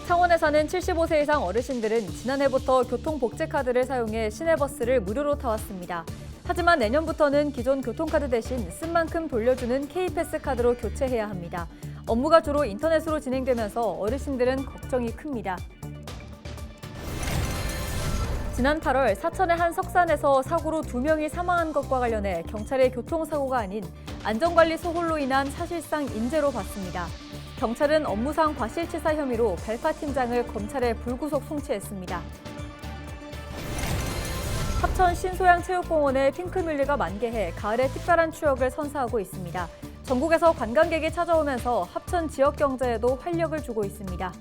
창원에 사는 75세 이상 어르신들은 지난해부터 교통복지카드를 사용해 시내버스를 무료로 타왔습니다. 하지만 내년부터는 기존 교통카드 대신 쓴 만큼 돌려주는 K패스 카드로 교체해야 합니다. 업무가 주로 인터넷으로 진행되면서 어르신들은 걱정이 큽니다. 지난 8월 사천의 한 석산에서 사고로 2명이 사망한 것과 관련해 경찰의 교통사고가 아닌 안전관리 소홀로 인한 사실상 인재로 봤습니다. 경찰은 업무상 과실치사 혐의로 발파 팀장을 검찰에 불구속 송치했습니다. 합천 신소양체육공원의 핑크뮬리가 만개해 가을의 특별한 추억을 선사하고 있습니다. 전국에서 관광객이 찾아오면서 합천 지역 경제에도 활력을 주고 있습니다.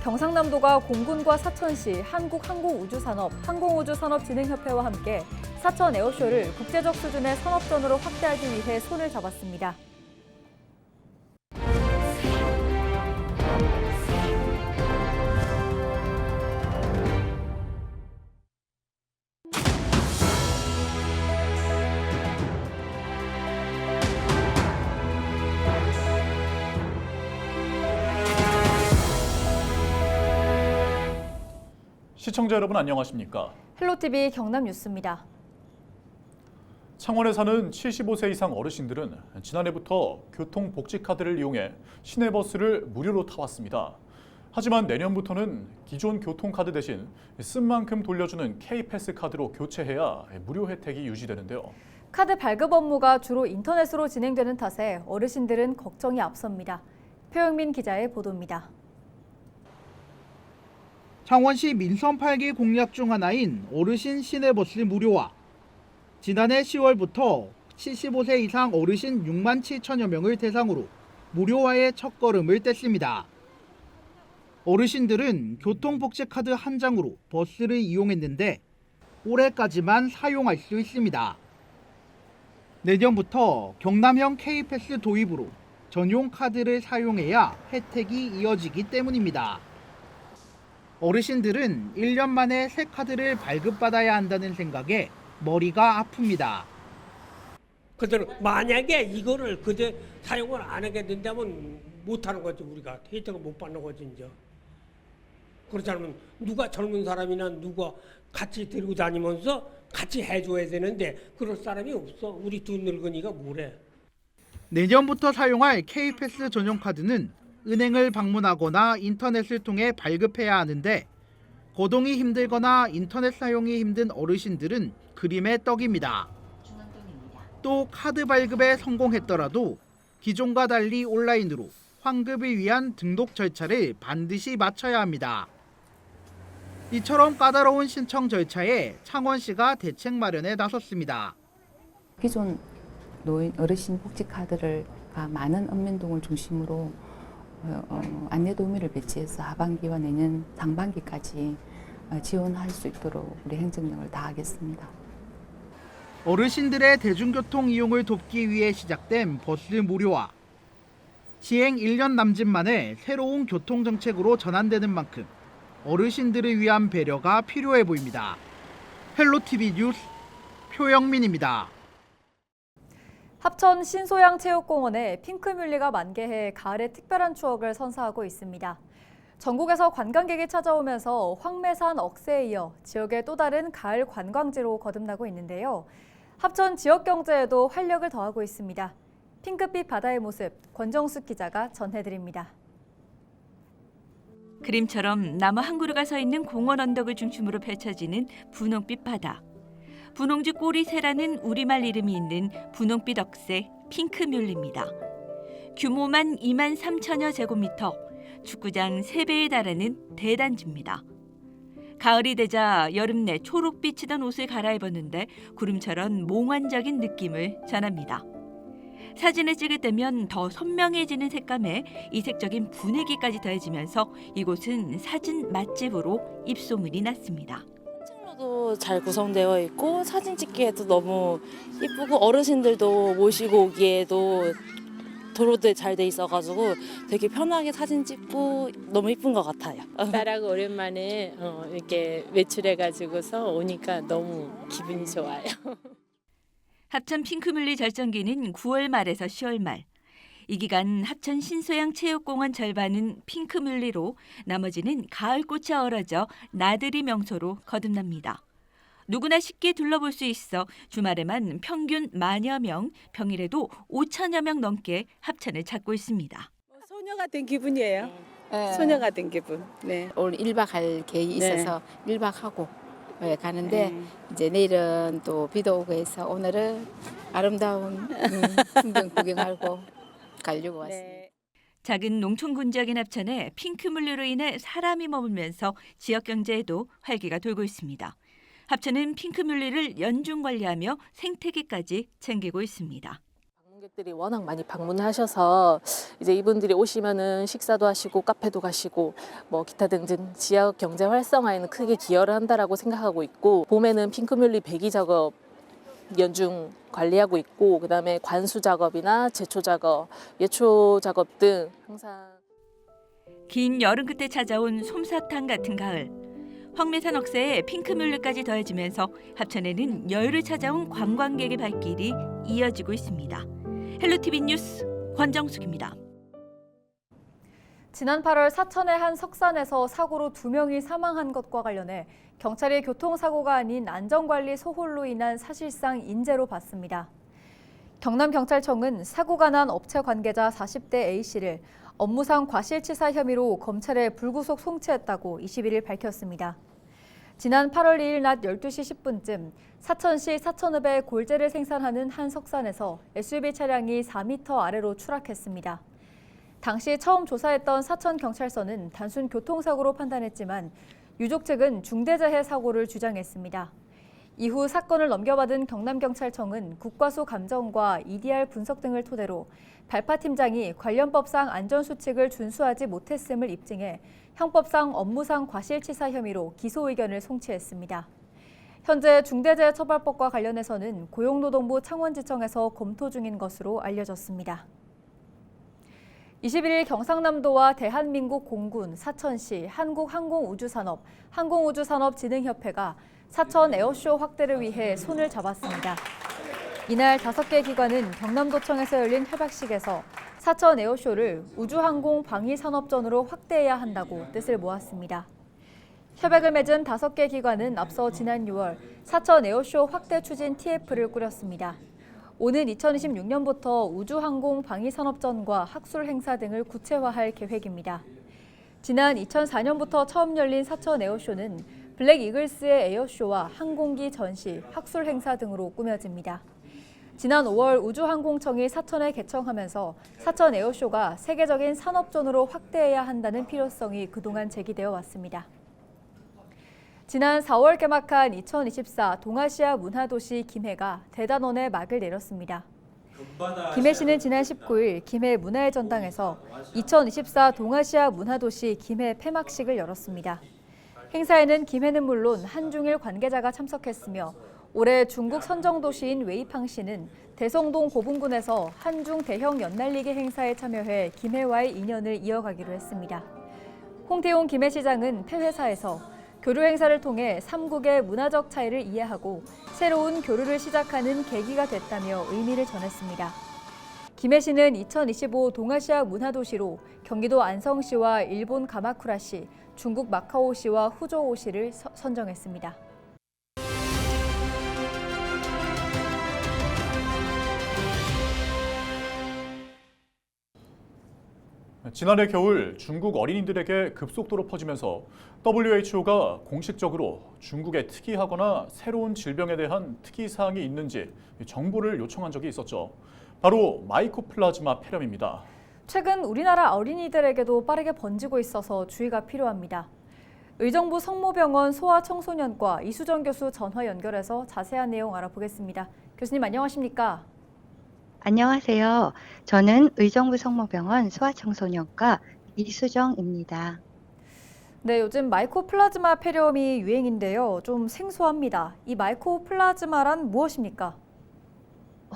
경상남도가 공군과 사천시, 한국항공우주산업, 항공우주산업진흥협회와 함께 사천 에어쇼를 국제적 수준의 산업전으로 확대하기 위해 손을 잡았습니다. 시청자 여러분 안녕하십니까? 헬로티비 경남뉴스입니다. 창원에 사는 75세 이상 어르신들은 지난해부터 교통복지카드를 이용해 시내버스를 무료로 타왔습니다. 하지만 내년부터는 기존 교통카드 대신 쓴 만큼 돌려주는 K패스 카드로 교체해야 무료 혜택이 유지되는데요. 카드 발급 업무가 주로 인터넷으로 진행되는 탓에 어르신들은 걱정이 앞섭니다. 표영민 기자의 보도입니다. 창원시 민선 8기 공약 중 하나인 어르신 시내버스 무료화. 지난해 10월부터 75세 이상 어르신 6만 7천여 명을 대상으로 무료화의 첫걸음을 뗐습니다. 어르신들은 교통복지카드 한 장으로 버스를 이용했는데 올해까지만 사용할 수 있습니다. 내년부터 경남형 K패스 도입으로 전용 카드를 사용해야 혜택이 이어지기 때문입니다. 어르신들은 1년 만에 새 카드를 발급받아야 한다는 생각에 머리가 아픕니다. 그대로 만약에 이거를 그대 사용을 안 하게 된다면 못 하는 거지. 우리가 혜택을 못 받는 거지 이제. 그렇지 않으면 누가 젊은 사람이나 누가 같이 들고 다니면서 같이 해줘야 되는데 그럴 사람이 없어. 우리 두 늙은이가 뭐래. 내년부터 사용할 K패스 전용 카드는 은행을 방문하거나 인터넷을 통해 발급해야 하는데 거동이 힘들거나 인터넷 사용이 힘든 어르신들은 그림의 떡입니다. 또 카드 발급에 성공했더라도 기존과 달리 온라인으로 환급을 위한 등록 절차를 반드시 마쳐야 합니다. 이처럼 까다로운 신청 절차에 창원시가 대책 마련에 나섰습니다. 기존 노인 어르신 복지 카드를 많은 읍면동을 중심으로 안내도우미를 배치해서 하반기와 내년 상반기까지 지원할 수 있도록 우리 행정력을 다하겠습니다. 어르신들의 대중교통 이용을 돕기 위해 시작된 버스 무료화. 시행 1년 남짓 만에 새로운 교통정책으로 전환되는 만큼 어르신들을 위한 배려가 필요해 보입니다. 헬로티비 뉴스 표영민입니다. 합천 신소양체육공원에 핑크뮬리가 만개해 가을의 특별한 추억을 선사하고 있습니다. 전국에서 관광객이 찾아오면서 황매산 억새에 이어 지역의 또 다른 가을 관광지로 거듭나고 있는데요. 합천 지역 경제에도 활력을 더하고 있습니다. 핑크빛 바다의 모습, 권정숙 기자가 전해드립니다. 그림처럼 나무 한 그루가 서 있는 공원 언덕을 중심으로 펼쳐지는 분홍빛 바다. 분홍지 꼬리 새라는 우리말 이름이 있는 분홍빛 억새 핑크뮬리입니다. 규모만 2만 3천여 제곱미터, 축구장 3배에 달하는 대단지입니다. 가을이 되자 여름 내 초록빛이던 옷을 갈아입었는데 구름처럼 몽환적인 느낌을 전합니다. 사진을 찍을 때면 더 선명해지는 색감에 이색적인 분위기까지 더해지면서 이곳은 사진 맛집으로 입소문이 났습니다. 도 잘 구성되어 있고 사진 찍기에도 너무 이쁘고 어르신들도 모시고 오기에도 도로도 잘 돼 있어가지고 되게 편하게 사진 찍고 너무 이쁜 것 같아요. 딸하고 오랜만에 이렇게 외출해가지고서 오니까 너무 기분이 좋아요. 합천 핑크뮬리 절정기는 9월 말에서 10월 말. 이 기간 합천 신소양 체육공원 절반은 핑크뮬리로 나머지는 가을꽃이 얼어져 나들이 명소로 거듭납니다. 누구나 쉽게 둘러볼 수 있어 주말에만 평균 10,000여 명, 평일에도 5,000여 명 넘게 합천을 찾고 있습니다. 소녀가 된 기분이에요. 네. 소녀가 된 기분. 네. 오늘 1박 할 계획이 네. 있어서 1박 하고 가는데 네. 이제 내일은 또 비도 오고 해서 오늘은 아름다운 풍경 구경하고 가려고 왔습니다. 네. 작은 농촌 군지역인 합천에 핑크뮬리로 인해 사람이 머물면서 지역 경제에도 활기가 돌고 있습니다. 합천은 핑크뮬리를 연중 관리하며 생태계까지 챙기고 있습니다. 방문객들이 워낙 많이 방문하셔서 이제 이분들이 오시면은 식사도 하시고 카페도 가시고 뭐 기타 등등 지역 경제 활성화에는 크게 기여를 한다라고 생각하고 있고, 봄에는 핑크뮬리 배기 작업 연중 관리하고 있고, 그다음에 관수 작업이나 제초 작업, 예초 작업 등 항상 긴 여름 끝에 찾아온 솜사탕 같은 가을. 황매산 억새에 핑크뮬리까지 더해지면서 합천에는 여유를 찾아온 관광객의 발길이 이어지고 있습니다. 헬로티비 뉴스 권정숙입니다. 지난 8월 사천의 한 석산에서 사고로 2명이 사망한 것과 관련해 경찰이 교통사고가 아닌 안전관리 소홀로 인한 사실상 인재로 봤습니다. 경남경찰청은 사고가 난 업체 관계자 40대 A씨를 업무상 과실치사 혐의로 검찰에 불구속 송치했다고 21일 밝혔습니다. 지난 8월 2일 낮 12시 10분쯤 사천시 사천읍에 골재를 생산하는 한 석산에서 SUV 차량이 4m 아래로 추락했습니다. 당시 처음 조사했던 사천경찰서는 단순 교통사고로 판단했지만 유족 측은 중대재해 사고를 주장했습니다. 이후 사건을 넘겨받은 경남경찰청은 국과수 감정과 EDR 분석 등을 토대로 발파팀장이 관련법상 안전수칙을 준수하지 못했음을 입증해 형법상 업무상 과실치사 혐의로 기소 의견을 송치했습니다. 현재 중대재해처벌법과 관련해서는 고용노동부 창원지청에서 검토 중인 것으로 알려졌습니다. 21일 경상남도와 대한민국 공군, 사천시, 한국항공우주산업, 항공우주산업진흥협회가 사천 에어쇼 확대를 위해 손을 잡았습니다. 이날 5개 기관은 경남도청에서 열린 협약식에서 사천 에어쇼를 우주항공 방위산업전으로 확대해야 한다고 뜻을 모았습니다. 협약을 맺은 5개 기관은 앞서 지난 6월 사천 에어쇼 확대 추진 TF를 꾸렸습니다. 오는 2026년부터 우주항공 방위산업전과 학술 행사 등을 구체화할 계획입니다. 지난 2004년부터 처음 열린 사천 에어쇼는 블랙 이글스의 에어쇼와 항공기 전시, 학술 행사 등으로 꾸며집니다. 지난 5월 우주항공청이 사천에 개청하면서 사천 에어쇼가 세계적인 산업존으로 확대해야 한다는 필요성이 그동안 제기되어 왔습니다. 지난 4월 개막한 2024 동아시아 문화도시 김해가 대단원의 막을 내렸습니다. 김해시는 지난 19일 김해 문화의 전당에서 2024 동아시아 문화도시 김해 폐막식을 열었습니다. 행사에는 김해는 물론 한중일 관계자가 참석했으며 올해 중국 선정도시인 웨이팡시는 대성동 고분군에서 한중 대형 연날리기 행사에 참여해 김해와의 인연을 이어가기로 했습니다. 홍태용 김해시장은 폐회사에서 교류 행사를 통해 3국의 문화적 차이를 이해하고 새로운 교류를 시작하는 계기가 됐다며 의미를 전했습니다. 김해시는 2025 동아시아 문화도시로 경기도 안성시와 일본 가마쿠라시, 중국 마카오시와 후조오시를 선정했습니다. 지난해 겨울 중국 어린이들에게 급속도로 퍼지면서 WHO가 공식적으로 중국에 특이하거나 새로운 질병에 대한 특이사항이 있는지 정보를 요청한 적이 있었죠. 바로 마이코플라즈마 폐렴입니다. 최근 우리나라 어린이들에게도 빠르게 번지고 있어서 주의가 필요합니다. 의정부 성모병원 소아청소년과 이수정 교수 전화 연결해서 자세한 내용 알아보겠습니다. 교수님 안녕하십니까? 안녕하세요. 저는 의정부 성모병원 소아청소년과 이수정입니다. 네, 요즘 마이코플라즈마 폐렴이 유행인데요. 좀 생소합니다. 이 마이코플라즈마란 무엇입니까?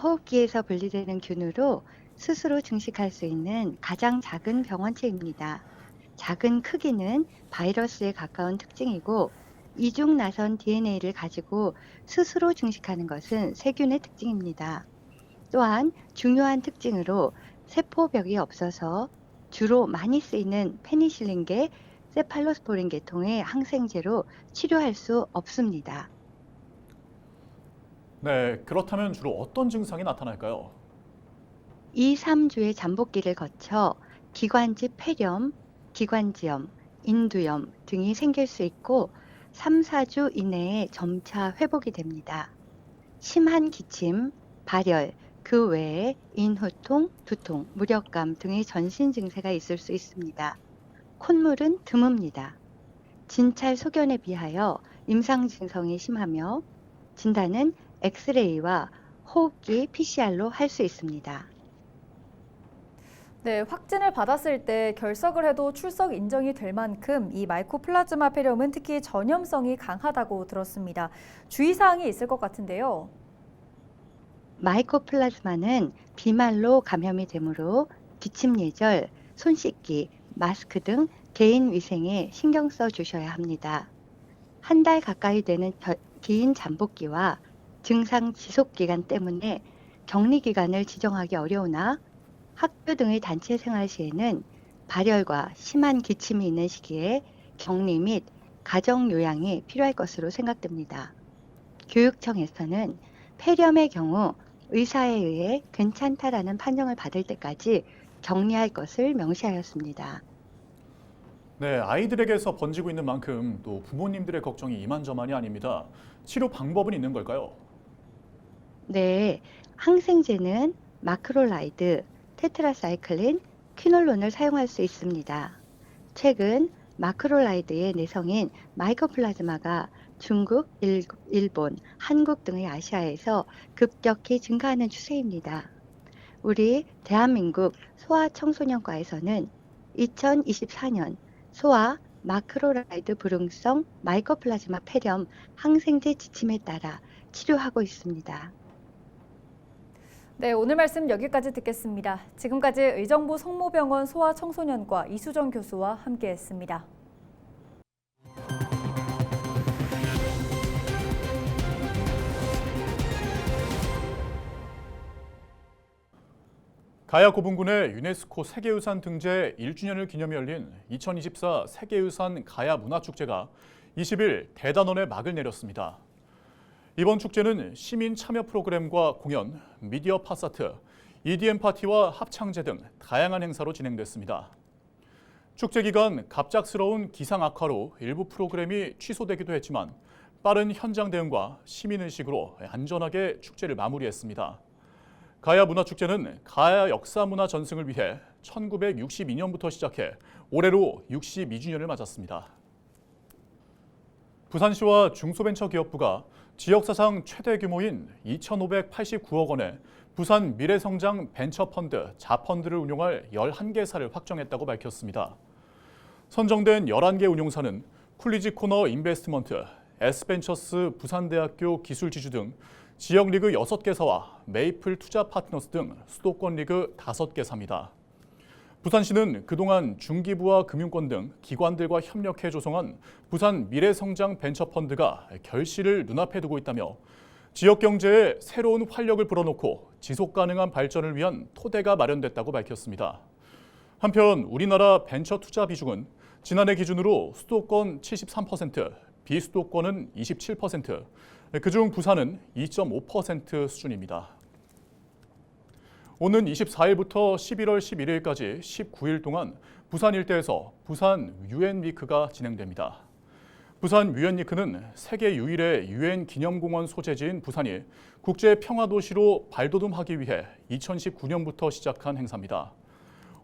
호흡기에서 분리되는 균으로 스스로 증식할 수 있는 가장 작은 병원체입니다. 작은 크기는 바이러스에 가까운 특징이고 이중 나선 DNA를 가지고 스스로 증식하는 것은 세균의 특징입니다. 또한 중요한 특징으로 세포벽이 없어서 주로 많이 쓰이는 페니실린계, 세팔로스포린 계통의 항생제로 치료할 수 없습니다. 네, 그렇다면 주로 어떤 증상이 나타날까요? 2, 3주의 잠복기를 거쳐 기관지 폐렴, 기관지염, 인두염 등이 생길 수 있고 3, 4주 이내에 점차 회복이 됩니다. 심한 기침, 발열, 그 외에 인후통, 두통, 무력감 등의 전신 증세가 있을 수 있습니다. 콧물은 드뭅니다. 진찰 소견에 비하여 임상 증상이 심하며 진단은 엑스레이와 호흡기 PCR로 할 수 있습니다. 네, 확진을 받았을 때 결석을 해도 출석 인정이 될 만큼 이 마이코플라즈마 폐렴은 특히 전염성이 강하다고 들었습니다. 주의사항이 있을 것 같은데요. 마이코플라즈마는 비말로 감염이 되므로 기침 예절, 손 씻기, 마스크 등 개인 위생에 신경 써 주셔야 합니다. 한 달 가까이 되는 긴 잠복기와 증상 지속 기간 때문에 격리 기간을 지정하기 어려우나 학교 등의 단체 생활 시에는 발열과 심한 기침이 있는 시기에 격리 및 가정 요양이 필요할 것으로 생각됩니다. 교육청에서는 폐렴의 경우 의사에 의해 괜찮다라는 판정을 받을 때까지 격리할 것을 명시하였습니다. 네, 아이들에게서 번지고 있는 만큼 또 부모님들의 걱정이 이만저만이 아닙니다. 치료 방법은 있는 걸까요? 네, 항생제는 마크롤라이드, 테트라사이클린, 퀴놀론을 사용할 수 있습니다. 최근 마크롤라이드의 내성인 마이코플라즈마가 중국, 일본, 한국 등의 아시아에서 급격히 증가하는 추세입니다. 우리 대한민국 소아청소년과에서는 2024년 소아 마크롤라이드 불응성 마이코플라즈마 폐렴 항생제 지침에 따라 치료하고 있습니다. 네, 오늘 말씀 여기까지 듣겠습니다. 지금까지 의정부 성모병원 소아청소년과 이수정 교수와 함께했습니다. 가야 고분군의 유네스코 세계유산 등재 1주년을 기념해 열린 2024 세계유산 가야 문화축제가 20일 대단원에 막을 내렸습니다. 이번 축제는 시민 참여 프로그램과 공연, 미디어 팟사트, EDM 파티와 합창제 등 다양한 행사로 진행됐습니다. 축제 기간 갑작스러운 기상 악화로 일부 프로그램이 취소되기도 했지만 빠른 현장 대응과 시민의식으로 안전하게 축제를 마무리했습니다. 가야 문화축제는 가야 역사문화 전승을 위해 1962년부터 시작해 올해로 62주년을 맞았습니다. 부산시와 중소벤처기업부가 지역사상 최대 규모인 2,589억 원의 부산 미래성장 벤처펀드 자펀드를 운용할 11개사를 확정했다고 밝혔습니다. 선정된 11개 운용사는 쿨리지 코너 인베스트먼트, S벤처스 부산대학교 기술지주 등 지역리그 6개사와 메이플 투자 파트너스 등 수도권 리그 5개사입니다. 부산시는 그동안 중기부와 금융권 등 기관들과 협력해 조성한 부산 미래성장 벤처펀드가 결실을 눈앞에 두고 있다며 지역 경제에 새로운 활력을 불어넣고 지속 가능한 발전을 위한 토대가 마련됐다고 밝혔습니다. 한편 우리나라 벤처 투자 비중은 지난해 기준으로 수도권 73%, 비수도권은 27%, 그중 부산은 2.5% 수준입니다. 오는 24일부터 11월 11일까지 19일 동안 부산 일대에서 부산 유엔위크가 진행됩니다. 부산 유엔위크는 세계 유일의 유엔 기념공원 소재지인 부산이 국제평화도시로 발돋움하기 위해 2019년부터 시작한 행사입니다.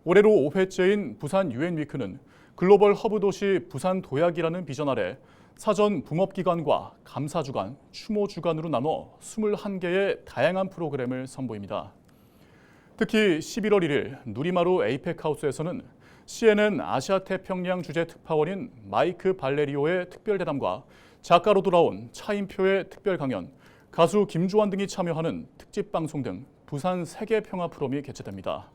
올해로 5회째인 부산 유엔위크는 글로벌 허브 도시 부산 도약이라는 비전 아래 사전 붕업기관과 감사주간, 추모주간으로 나눠 21개의 다양한 프로그램을 선보입니다. 특히 11월 1일 누리마루 에이펙하우스에서는 CNN 아시아태평양 주재 특파원인 마이크 발레리오의 특별 대담과 작가로 돌아온 차인표의 특별 강연, 가수 김조한 등이 참여하는 특집 방송 등 부산 세계평화 포럼이 개최됩니다.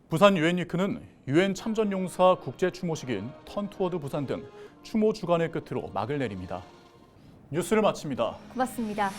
부산 유엔위크는 유엔 참전용사 국제 추모식인 턴투어드 부산 등 추모 주간을 끝으로 막을 내립니다. 뉴스를 마칩니다. 고맙습니다.